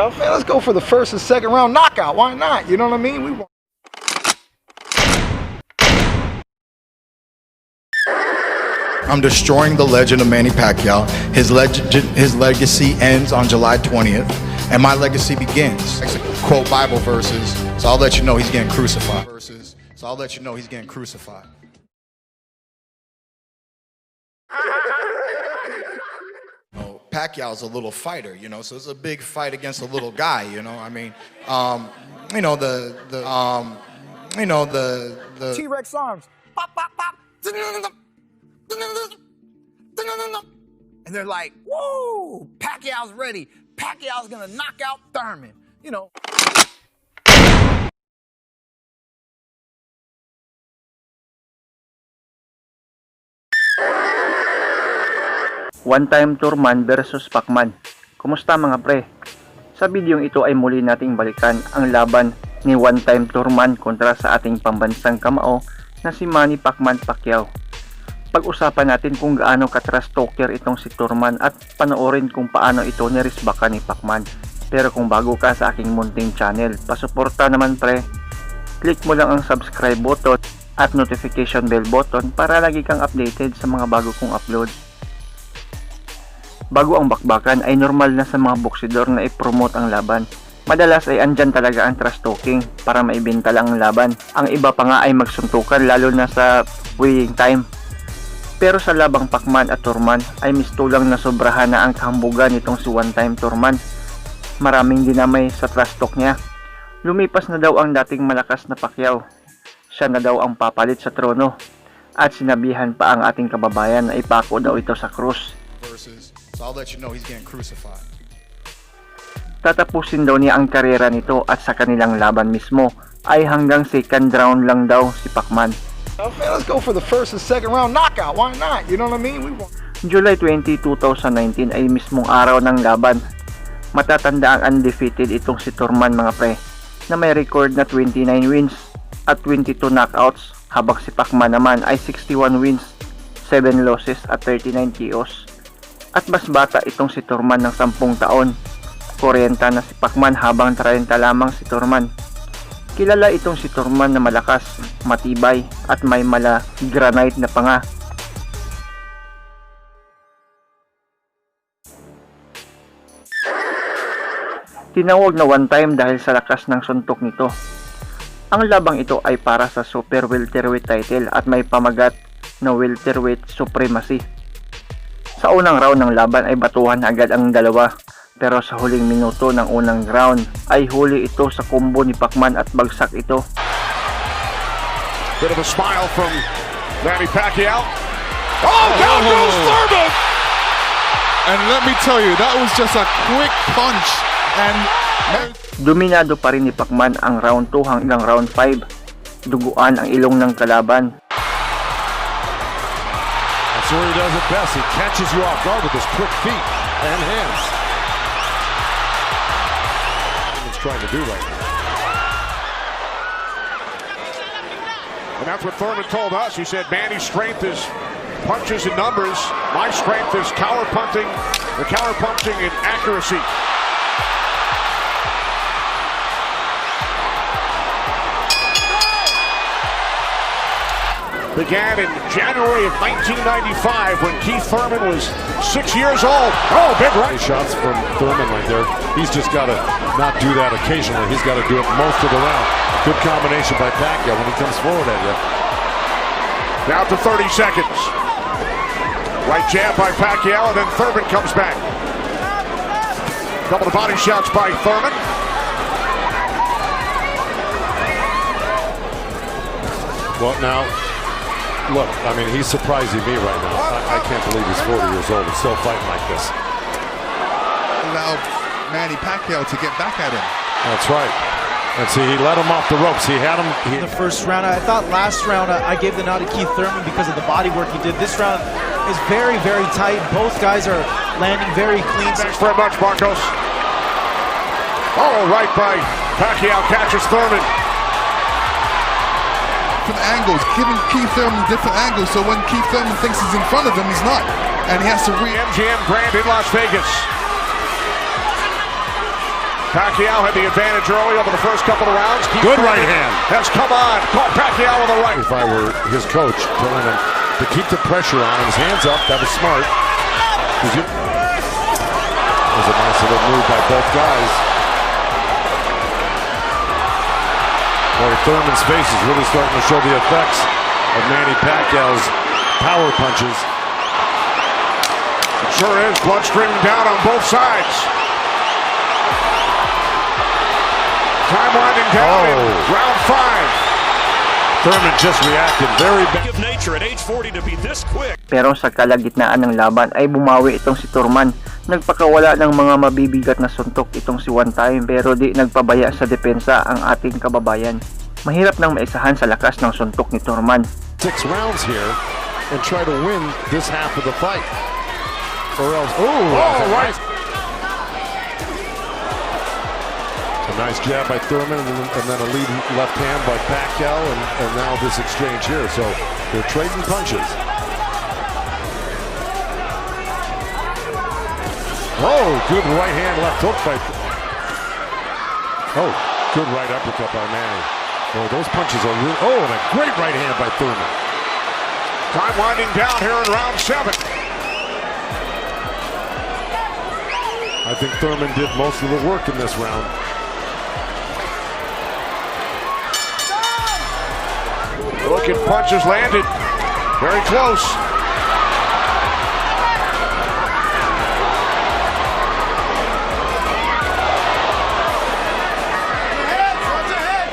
Man, let's go for the first and second round knockout. Why not? You know what I mean? I'm destroying the legend of Manny Pacquiao. His legacy ends on July 20th, and my legacy begins. Quote Bible verses, so I'll let you know he's getting crucified. Pacquiao's a little fighter, you know, so it's a big fight against a little guy, you know. I mean, the T-Rex arms, pop, pop, pop, and they're like, "Whoa, Pacquiao's ready. Pacquiao's gonna knock out Thurman," you know. One-time Thurman versus Pacman. Kumusta mga pre? Sa bidyong ito ay muli nating balikan ang laban ni one-time Thurman kontra sa ating pambansang kamao na si Manny Pacman Pacquiao. Pag-usapan natin kung gaano ka-trash talker itong si Thurman at panoorin kung paano ito nirisbakan ni Pacman. Pero kung bago ka sa aking munting channel, pasuporta naman pre. Click mo lang ang subscribe button at notification bell button para lagi kang updated sa mga bago kong upload. Bago ang bakbakan ay normal na sa mga boksidor na i-promote ang laban. Madalas ay andyan talaga ang trash talking para maibenta lang ang laban. Ang iba pa nga ay magsuntukan lalo na sa weighing time. Pero sa labang Pacman at Thurman ay mistulang na sobrahan na ang kahambugan nitong si one-time Thurman. Maraming dinamay sa trash talk niya. Lumipas na daw ang dating malakas na Pacquiao. Siya na daw ang papalit sa trono. At sinabihan pa ang ating kababayan na ipako daw ito sa krus. So I'll let you know he's getting crucified. Tatapusin daw niya ang karera nito at sa kanilang laban mismo ay hanggang second round lang daw si Pacman. Man, let's go for the first and second round knockout. Why not? You know what I mean? July 20, 2019 ay mismong araw ng laban. Matatanda ang undefeated itong si Thurman mga pre na may record na 29 wins at 22 knockouts habang si Pacman naman ay 61 wins, 7 losses at 39 KOs. At mas bata itong si Thurman ng 10 taon. 40 na si Pacman habang 30 lamang si Thurman. Kilala itong si Thurman na malakas, matibay at may mala granite na panga. Tinawag na one time dahil sa lakas ng suntok nito. Ang labang ito ay para sa super welterweight title at may pamagat na welterweight supremacy. Sa unang round ng laban ay batuhan agad ang dalawa, pero sa huling minuto ng unang round ay huli ito sa combo ni Pacman at bagsak ito. Bit of a smile from Manny Pacquiao. Oh, down goes Thurman! And let me tell you, that was just a quick punch. And dominado pa rin ni Pacman ang round 2 hanggang round 5. Duguan ang ilong ng kalaban. That's where he does it best. He catches you off guard with his quick feet and hands. He's trying to do right now. And that's what Thurman told us. He said, Manny's strength is punches and numbers. My strength is counter-punching and accuracy. Began in January of 1995 when Keith Thurman was 6 years old. Oh, big right. Shots from Thurman right there. He's just got to not do that occasionally. He's got to do it most of the round. Good combination by Pacquiao when he comes forward at you. Down to 30 seconds. Right jab by Pacquiao, and then Thurman comes back. Couple of body shots by Thurman. Well, now, look, I mean, he's surprising me right now. I can't believe he's 40 years old and still fighting like this. allowed Manny Pacquiao to get back at him. That's right. And see, he let him off the ropes. He had him. In the first round, I thought last round I gave the nod to Keith Thurman because of the body work he did. This round is very, very tight. Both guys are landing very clean. Thanks very much, Marcos. Oh, right by Pacquiao catches Thurman. Different angles, giving Keith Thurman different angles, so when Keith Thurman thinks he's in front of him, he's not. And he has to MGM Grand in Las Vegas. Pacquiao had the advantage early over the first couple of rounds. Good right hand. Has come on. Caught Pacquiao with the right. If I were his coach, telling him to keep the pressure on him, his hands up, that was smart. It was a nice little move by both guys. Boy, Thurman's face is really starting to show the effects of Manny Pacquiao's power punches. It sure is. Blood streaming down on both sides. Time winding down in round 5. Thurman just reacted very bad. Of nature at age 40 to be this quick. Pero sa kalagitnaan ng laban ay bumawi itong si Thurman. Nagpakawala ng mga mabibigat na suntok itong si One Time pero di nagpabaya sa depensa ang ating kababayan. Mahirap nang maisahan sa lakas ng suntok ni Thurman. 6 rounds here and try to win this half of the fight. Or else, right. A nice jab by Thurman and then a lead left hand by Pacquiao and now this exchange here. So they're trading punches. Oh, good right hand left hook by... Oh, good right uppercut by Manny. Oh, those punches are real... Oh, and a great right hand by Thurman. Time winding down here in round 7. I think Thurman did most of the work in this round. Looking punches landed. Very close.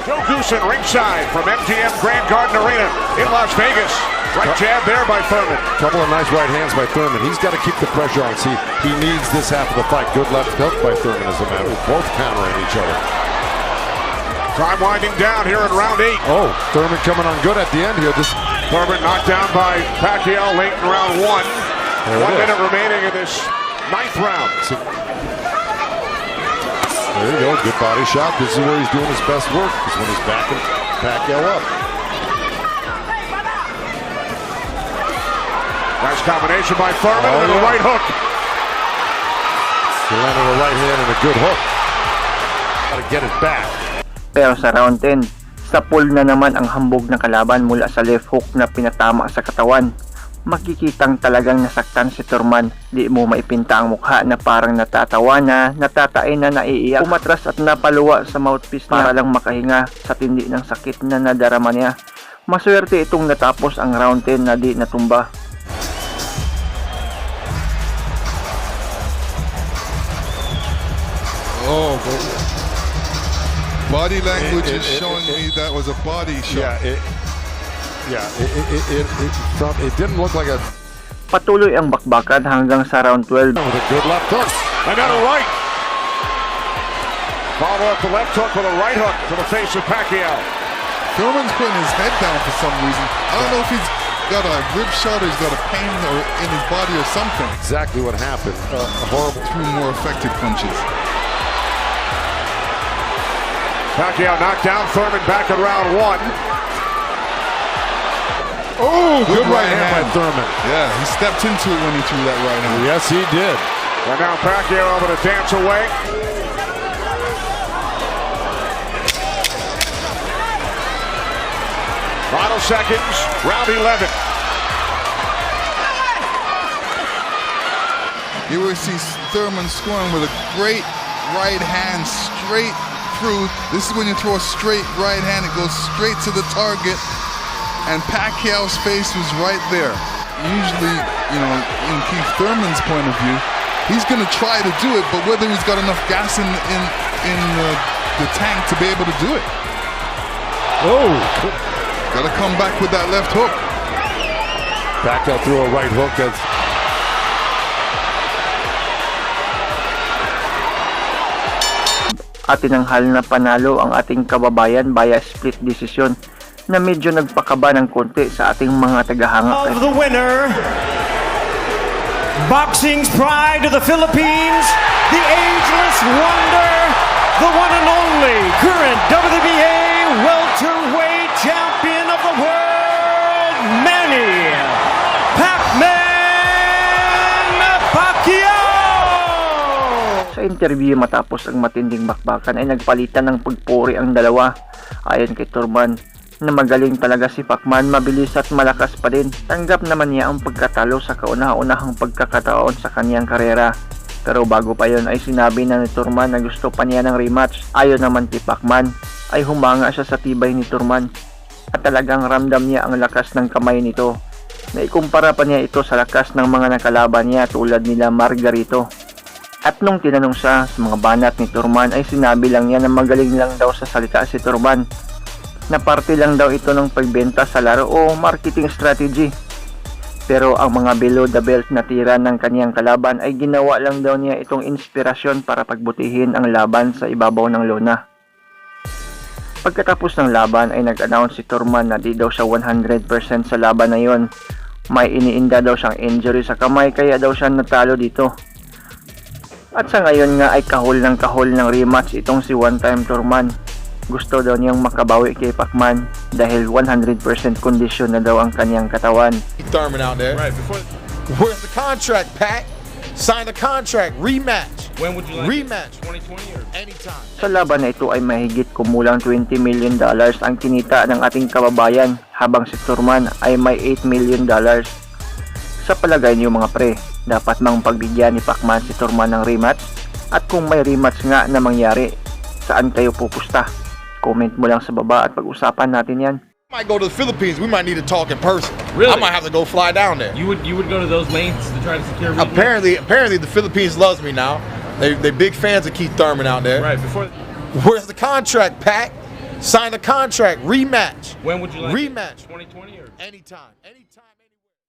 Joe Goosen ringside from MGM Grand Garden Arena in Las Vegas. Right jab there by Thurman. Couple of nice right hands by Thurman. He's got to keep the pressure on. See, he needs this half of the fight. Good left hook by Thurman as a matter. Both countering each other. Time winding down here in round 8. Oh, Thurman coming on good at the end here. Thurman knocked down by Pacquiao late in round 1. 1 minute remaining in this 9th round. There you go, good body shot. This is where he's doing his best work, is when he's backing Pacquiao up. Nice combination by Thurman and a right hook. He landed a right hand and a good hook. Got to get it back. Pero sa round 10, sa pool na naman ang hambog ng kalaban mula sa left hook na pinatama sa katawan. Makikitang talagang nasaktan si Thurman. Di mo maipinta ang mukha na parang natatawa na, natatain na naiiyak. Umatras at napaluwa sa mouthpiece para lang makahinga sa tindi ng sakit na nadarama niya. Maswerte itong natapos ang round 10 na di natumba. Oh, body language is showing me that was a body shot. It didn't look like a... Patuloy ang bakbakan hanggang sa round 12. With a good left hook. Another right. Follow up the left hook with a right hook to the face of Pacquiao. Thurman's putting his head down for some reason. I don't know if he's got a rib shot or he's got a pain or in his body or something. Exactly what happened. Horrible. 2 more effective punches. Pacquiao knocked down Thurman back in round 1. Oh, good right hand hand by Thurman. Yeah, he stepped into it when he threw that right hand. Yes, he did. And now Pacquiao able to dance away. Final seconds, round 11. You will see Thurman scoring with a great right hand straight through. This is when you throw a straight right hand, it goes straight to the target. And Pacquiao's face was right there. Usually, you know, in Keith Thurman's point of view, he's going to try to do it, but whether he's got enough gas in the tank to be able to do it. Oh, got to come back with that left hook. Pacquiao threw a right hook. At tinanghal na panalo ang ating kababayan via split decision na medyo nagpakaba ng konti sa ating mga tagahanga. Of the winner, boxing's pride of the Philippines, the ageless wonder, the one and only current WBA welterweight champion of the world, Manny Pac-Man Pacquiao! Sa interview matapos ang matinding bakbakan ay nagpalitan ng pagpuri ang dalawa. Ayon kay Thurman, na magaling talaga si Pacman, mabilis at malakas pa din. Tanggap naman niya ang pagkatalo sa kauna-unahang pagkakataon sa kaniyang karera. Pero bago pa yon ay sinabi na ni Thurman na gusto pa niya ng rematch. Ayon naman kay Pacman ay humanga siya sa tibay ni Thurman at talagang ramdam niya ang lakas ng kamay nito. Naikumpara pa niya ito sa lakas ng mga nakalaban niya tulad nila Margarito. At nung tinanong siya sa mga banat ni Thurman ay sinabi lang niya na magaling lang daw sa salita si Thurman, na parte lang daw ito ng pagbenta sa laro o marketing strategy. Pero ang mga below the belt na tira ng kaniyang kalaban ay ginawa lang daw niya itong inspirasyon para pagbutihin ang laban sa ibabaw ng lona. Pagkatapos ng laban ay nag-announce si Thurman na di daw siya 100% sa laban na yon. May iniinda daw siyang injury sa kamay kaya daw siya natalo dito. At sa ngayon nga ay kahol ng rematch itong si one-time Thurman. Gusto daw niyang makabawi kay Pacman dahil 100% kondisyon na daw ang kaniyang katawan. Thurman out there. Right, before... Where's the contract, Pac? Sign the contract. Rematch. When would you like Rematch. 2020 or... Anytime. Sa laban na ito ay mahigit kumulang $20 million ang kinita ng ating kababayan habang si Thurman ay may $8 million. Sa palagay niyo mga pre, dapat mang pagbigyan ni Pacman si Thurman ng rematch? At kung may rematch nga na mangyari, saan kayo pupusta? Comment mo lang sa baba at pag-usapan natin yan. Might go to the Philippines. We might need to talk in person. Really? I might have to go fly down there. You would go to those lengths to try to secure. Apparently the Philippines loves me now. They big fans of Keith Thurman out there. Right before. Where's the contract, Pac? Sign the contract. Rematch. When would you like Rematch. 2020 or? Anytime. Anytime.